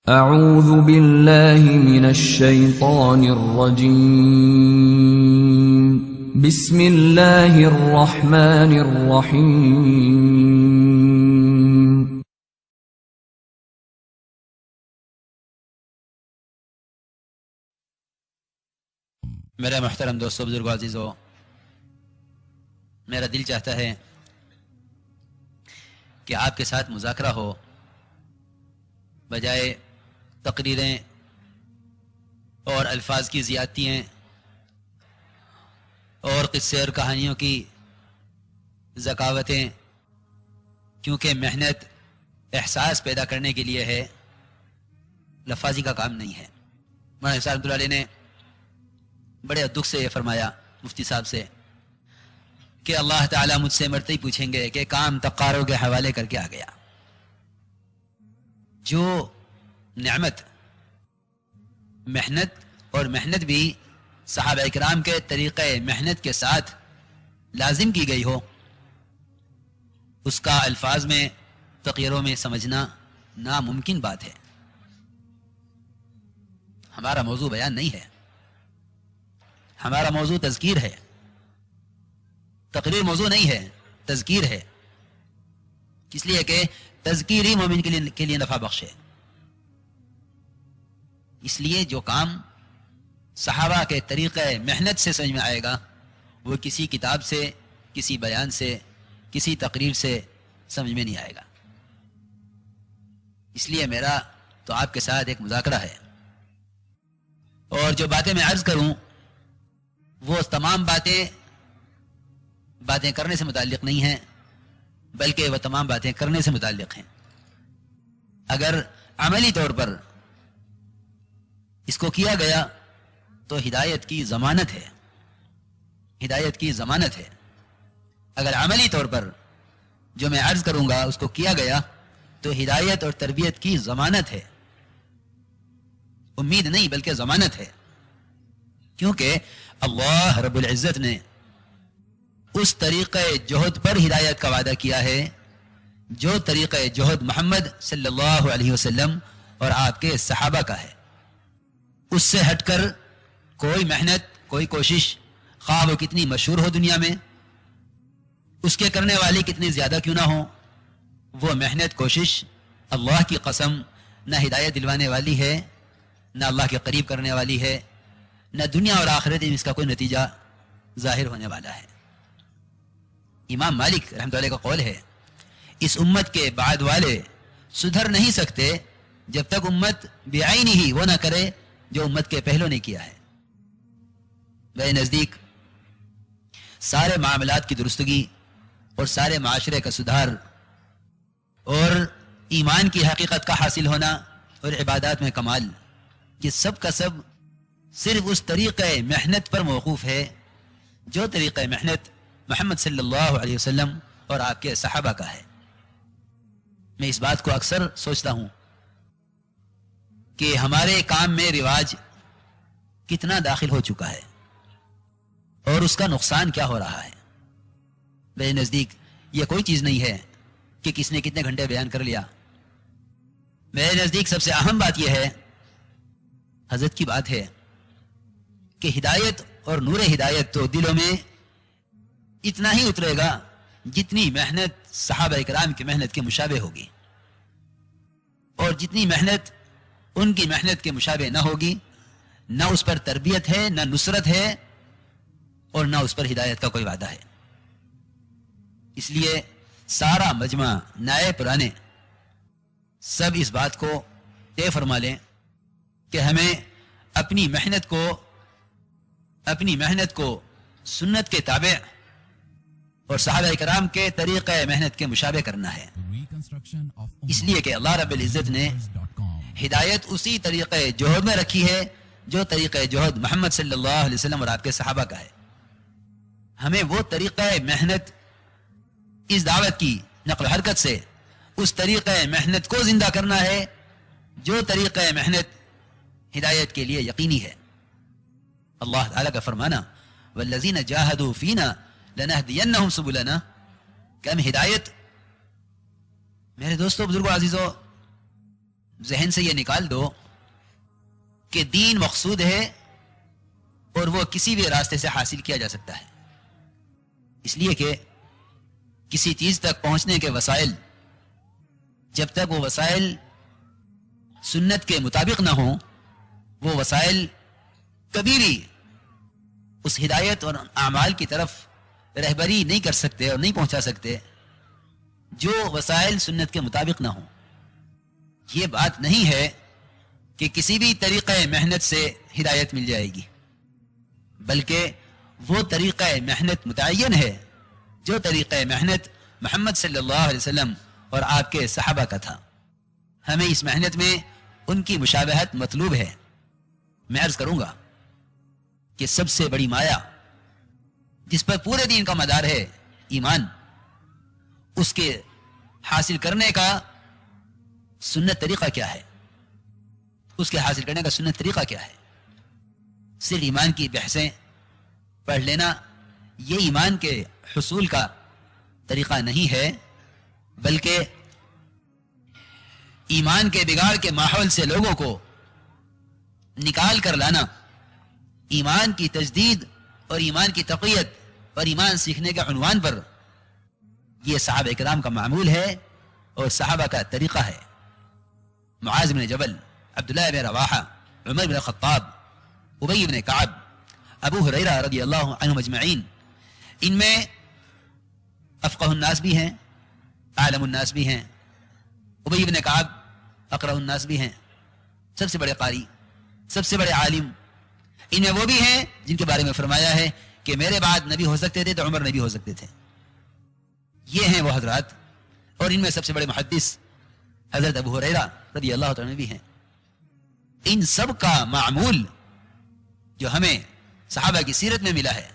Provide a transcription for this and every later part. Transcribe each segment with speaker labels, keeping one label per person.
Speaker 1: اعوذ باللہ من الشیطان الرجیم بسم اللہ الرحمن الرحیم
Speaker 2: میرے محترم دوستو، بزرگو، عزیزو، میرا دل چاہتا ہے کہ آپ کے ساتھ مذاکرہ ہو، بجائے تقریریں اور الفاظ کی زیادتیاں اور قصے اور کہانیوں کی ذکاوتیں، کیونکہ محنت احساس پیدا کرنے کے لیے ہے، لفاظی کا کام نہیں ہے۔ مولانا صاحب رحمۃ اللہ علیہ نے بڑے دکھ سے یہ فرمایا مفتی صاحب سے کہ اللہ تعالیٰ مجھ سے مرتے ہی پوچھیں گے کہ کام تقارو کے حوالے کر کے آ گیا۔ جو نعمت محنت، اور محنت بھی صحابہ اکرام کے طریقہ محنت کے ساتھ لازم کی گئی ہو، اس کا الفاظ میں، تقریروں میں سمجھنا ناممکن بات ہے۔ ہمارا موضوع بیان نہیں ہے، ہمارا موضوع تذکیر ہے۔ تقریر موضوع نہیں ہے، تذکیر ہے، اس لیے کہ تذکیر ہی مومن کے لیے نفع بخش ہے۔ اس لیے جو کام صحابہ کے طریقہ محنت سے سمجھ میں آئے گا، وہ کسی کتاب سے، کسی بیان سے، کسی تقریر سے سمجھ میں نہیں آئے گا۔ اس لیے میرا تو آپ کے ساتھ ایک مذاکرہ ہے، اور جو باتیں میں عرض کروں وہ تمام باتیں کرنے سے متعلق نہیں ہیں، بلکہ وہ تمام باتیں کرنے سے متعلق ہیں۔ اگر عملی طور پر اس کو کیا گیا تو ہدایت کی ضمانت ہے، ہدایت کی ضمانت ہے۔ اگر عملی طور پر جو میں عرض کروں گا اس کو کیا گیا تو ہدایت اور تربیت کی ضمانت ہے، امید نہیں بلکہ ضمانت ہے، کیونکہ اللہ رب العزت نے اس طریقہ جہد پر ہدایت کا وعدہ کیا ہے جو طریقہ جہد محمد صلی اللہ علیہ وسلم اور آپ کے صحابہ کا ہے۔ اس سے ہٹ کر کوئی محنت، کوئی کوشش، خواہ وہ کتنی مشہور ہو دنیا میں، اس کے کرنے والی کتنی زیادہ کیوں نہ ہو، وہ محنت، کوشش اللہ کی قسم نہ ہدایت دلوانے والی ہے، نہ اللہ کے قریب کرنے والی ہے، نہ دنیا اور آخرت میں اس کا کوئی نتیجہ ظاہر ہونے والا ہے۔ امام مالک رحمۃ اللہ کا قول ہے، اس امت کے بعد والے سدھر نہیں سکتے جب تک امت بعینی ہی وہ نہ کرے جو امت کے پہلوں نے کیا ہے۔ میرے نزدیک سارے معاملات کی درستگی اور سارے معاشرے کا سدھار اور ایمان کی حقیقت کا حاصل ہونا اور عبادات میں کمال، یہ سب کا سب صرف اس طریقہ محنت پر موقوف ہے جو طریقہ محنت محمد صلی اللہ علیہ وسلم اور آپ کے صحابہ کا ہے۔ میں اس بات کو اکثر سوچتا ہوں کہ ہمارے کام میں رواج کتنا داخل ہو چکا ہے اور اس کا نقصان کیا ہو رہا ہے۔ میرے نزدیک یہ کوئی چیز نہیں ہے کہ کس نے کتنے گھنٹے بیان کر لیا۔ میرے نزدیک سب سے اہم بات یہ ہے، حضرت کی بات ہے کہ ہدایت اور نور ہدایت تو دلوں میں اتنا ہی اترے گا جتنی محنت صحابہ اکرام کی محنت کے مشابہ ہوگی، اور جتنی محنت ان کی محنت کے مشابہ نہ ہوگی، نہ اس پر تربیت ہے، نہ نصرت ہے، اور نہ اس پر ہدایت کا کوئی وعدہ ہے۔ اس لیے سارا مجمع، نئے پرانے، سب اس بات کو طے فرما لیں کہ ہمیں اپنی محنت کو سنت کے تابع اور صحابہ کرام کے طریقہ محنت کے مشابہ کرنا ہے، اس لیے کہ اللہ رب العزت نے ہدایت اسی طریقہ جہد میں رکھی ہے جو طریقہ جہد محمد صلی اللہ علیہ وسلم اور آپ کے صحابہ کا ہے۔ ہمیں وہ طریقہ محنت، اس دعوت کی نقل و حرکت سے اس طریقہ محنت کو زندہ کرنا ہے جو طریقہ محنت ہدایت کے لیے یقینی ہے۔ اللہ تعالیٰ کا فرمانا والذین جاہدوا فینا لنہدینہم سبلنا، کہ ہم ہدایت، میرے دوستو، بزرگوں، عزیزو، ذہن سے یہ نکال دو کہ دین مقصود ہے اور وہ کسی بھی راستے سے حاصل کیا جا سکتا ہے، اس لیے کہ کسی چیز تک پہنچنے کے وسائل جب تک وہ وسائل سنت کے مطابق نہ ہوں وہ وسائل کبھی بھی اس ہدایت اور اعمال کی طرف رہبری نہیں کر سکتے اور نہیں پہنچا سکتے جو وسائل سنت کے مطابق نہ ہوں۔ یہ بات نہیں ہے کہ کسی بھی طریقہ محنت سے ہدایت مل جائے گی، بلکہ وہ طریقہ محنت متعین ہے جو طریقہ محنت محمد صلی اللہ علیہ وسلم اور آپ کے صحابہ کا تھا۔ ہمیں اس محنت میں ان کی مشابہت مطلوب ہے۔ میں عرض کروں گا کہ سب سے بڑی مایا جس پر پورے دین کا مدار ہے ایمان، اس کے حاصل کرنے کا سنت طریقہ کیا ہے؟ اس کے حاصل کرنے کا سنت طریقہ کیا ہے؟ صرف ایمان کی بحثیں پڑھ لینا یہ ایمان کے حصول کا طریقہ نہیں ہے، بلکہ ایمان کے بگاڑ کے ماحول سے لوگوں کو نکال کر لانا، ایمان کی تجدید اور ایمان کی تقویت اور ایمان سیکھنے کے عنوان پر یہ صحابہ کرام کا معمول ہے اور صحابہ کا طریقہ ہے۔ معاذ بن جبل، عبداللہ بن رواحہ، عمر بن خطاب، ابی بن کعب، ابو ہریرہ رضی اللہ عنہم اجمعین، ان میں افقہ الناس بھی ہیں، عالم الناس بھی ہیں، ابی بن کعب اقرأ الناس بھی ہیں، سب سے بڑے قاری، سب سے بڑے عالم۔ ان میں وہ بھی ہیں جن کے بارے میں فرمایا ہے کہ میرے بعد نبی ہو سکتے تھے تو عمر نبی ہو سکتے تھے۔ یہ ہیں وہ حضرات، اور ان میں سب سے بڑے محدث حضرت ابو ہریرہ رضی اللہ تعالیٰ بھی ہیں۔ ان سب کا معمول جو ہمیں صحابہ کی سیرت میں ملا ہے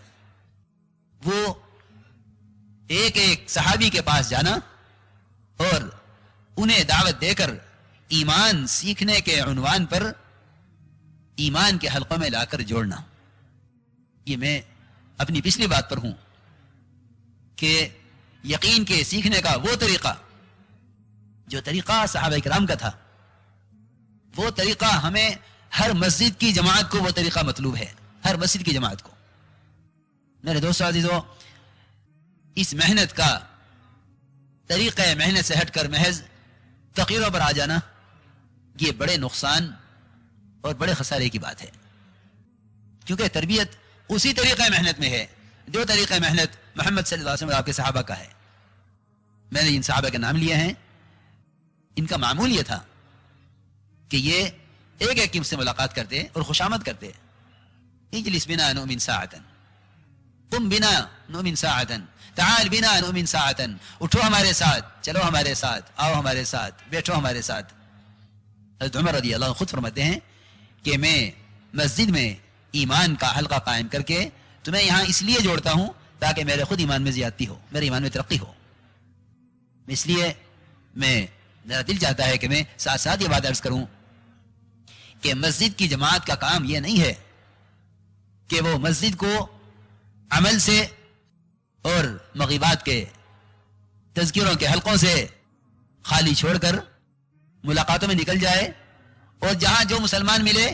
Speaker 2: وہ ایک ایک صحابی کے پاس جانا اور انہیں دعوت دے کر ایمان سیکھنے کے عنوان پر ایمان کے حلقوں میں لا کر جوڑنا۔ یہ میں اپنی پچھلی بات پر ہوں کہ یقین کے سیکھنے کا وہ طریقہ جو طریقہ صحابہ کرام کا تھا، وہ طریقہ ہمیں ہر مسجد کی جماعت کو وہ طریقہ مطلوب ہے، ہر مسجد کی جماعت کو۔ میرے دوستو عزیزو، اس محنت کا طریقہ محنت سے ہٹ کر محض تقریروں پر آ جانا یہ بڑے نقصان اور بڑے خسارے کی بات ہے، کیونکہ تربیت اسی طریقہ محنت میں ہے جو طریقہ محنت محمد صلی اللہ علیہ وسلم اور آپ کے صحابہ کا ہے۔ میں نے جن صحابہ کے نام لیے ہیں ان کا معمول یہ تھا کہ یہ ایک ایک سے ملاقات کرتے اور خوشامد کرتے، اجلس بنا نؤمن ساعتا، قم بنا نؤمن ساعتا، تعال بنا نؤمن ساعتا، اٹھو ہمارے ساتھ، چلو ہمارے ساتھ، آؤ ہمارے ساتھ، بیٹھو ہمارے ساتھ۔ حضرت عمر رضی اللہ عنہ خود فرماتے ہیں کہ میں مسجد میں ایمان کا حلقہ قائم کر کے تمہیں یہاں اس لیے جوڑتا ہوں تاکہ میرے خود ایمان میں زیادتی ہو، میرے ایمان میں ترقی ہو۔ اس لیے میرا دل چاہتا ہے کہ میں ساتھ ساتھ یہ بات عرض کروں کہ مسجد کی جماعت کا کام یہ نہیں ہے کہ وہ مسجد کو عمل سے اور مغیبات کے تذکروں کے حلقوں سے خالی چھوڑ کر ملاقاتوں میں نکل جائے اور جہاں جو مسلمان ملے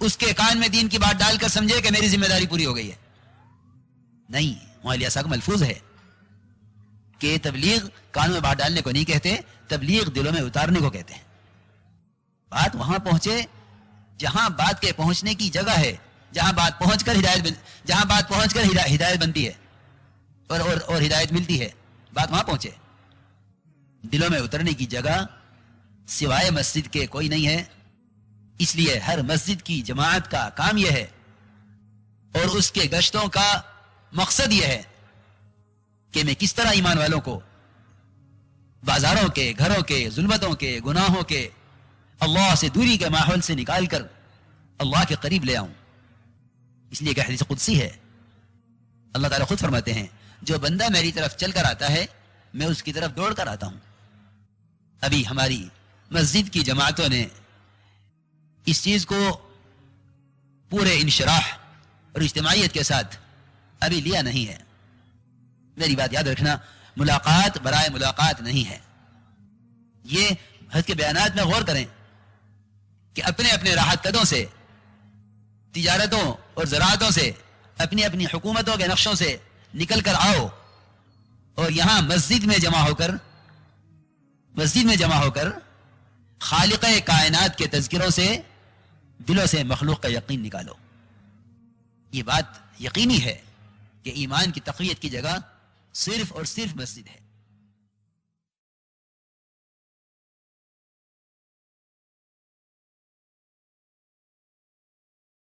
Speaker 2: اس کے کان میں دین کی بات ڈال کر سمجھے کہ میری ذمہ داری پوری ہو گئی ہے۔ نہیں، وہاں لیاسا ملفوظ ہے کہ تبلیغ کانوں میں بات ڈالنے کو نہیں کہتے، تبلیغ دلوں میں اتارنے کو کہتے ہیں۔ بات وہاں پہنچے جہاں بات کے پہنچنے کی جگہ ہے، جہاں بات پہنچ کر ہدایت بنتی ہے اور ہدایت ملتی ہے، بات وہاں پہنچے۔ دلوں میں اترنے کی جگہ سوائے مسجد کے کوئی نہیں ہے، اس لیے ہر مسجد کی جماعت کا کام یہ ہے اور اس کے گشتوں کا مقصد یہ ہے کہ میں کس طرح ایمان والوں کو بازاروں کے، گھروں کے، ظلمتوں کے، گناہوں کے، اللہ سے دوری کے ماحول سے نکال کر اللہ کے قریب لے آؤں۔ اس لیے کہ حدیث قدسی ہے، اللہ تعالیٰ خود فرماتے ہیں جو بندہ میری طرف چل کر آتا ہے میں اس کی طرف دوڑ کر آتا ہوں۔ ابھی ہماری مسجد کی جماعتوں نے اس چیز کو پورے انشراح اور اجتماعیت کے ساتھ ابھی لیا نہیں ہے۔ میری بات یاد رکھنا، ملاقات برائے ملاقات نہیں ہے۔ یہ حضرت کے بیانات میں غور کریں کہ اپنے اپنے راحت قدوں سے، تجارتوں اور زراعتوں سے، اپنی اپنی حکومتوں کے نقشوں سے نکل کر آؤ اور یہاں مسجد میں جمع ہو کر خالق کائنات کے تذکروں سے دلوں سے مخلوق کا یقین نکالو. یہ بات یقینی ہے کہ ایمان کی تقویت کی جگہ صرف اور صرف مسجد ہے.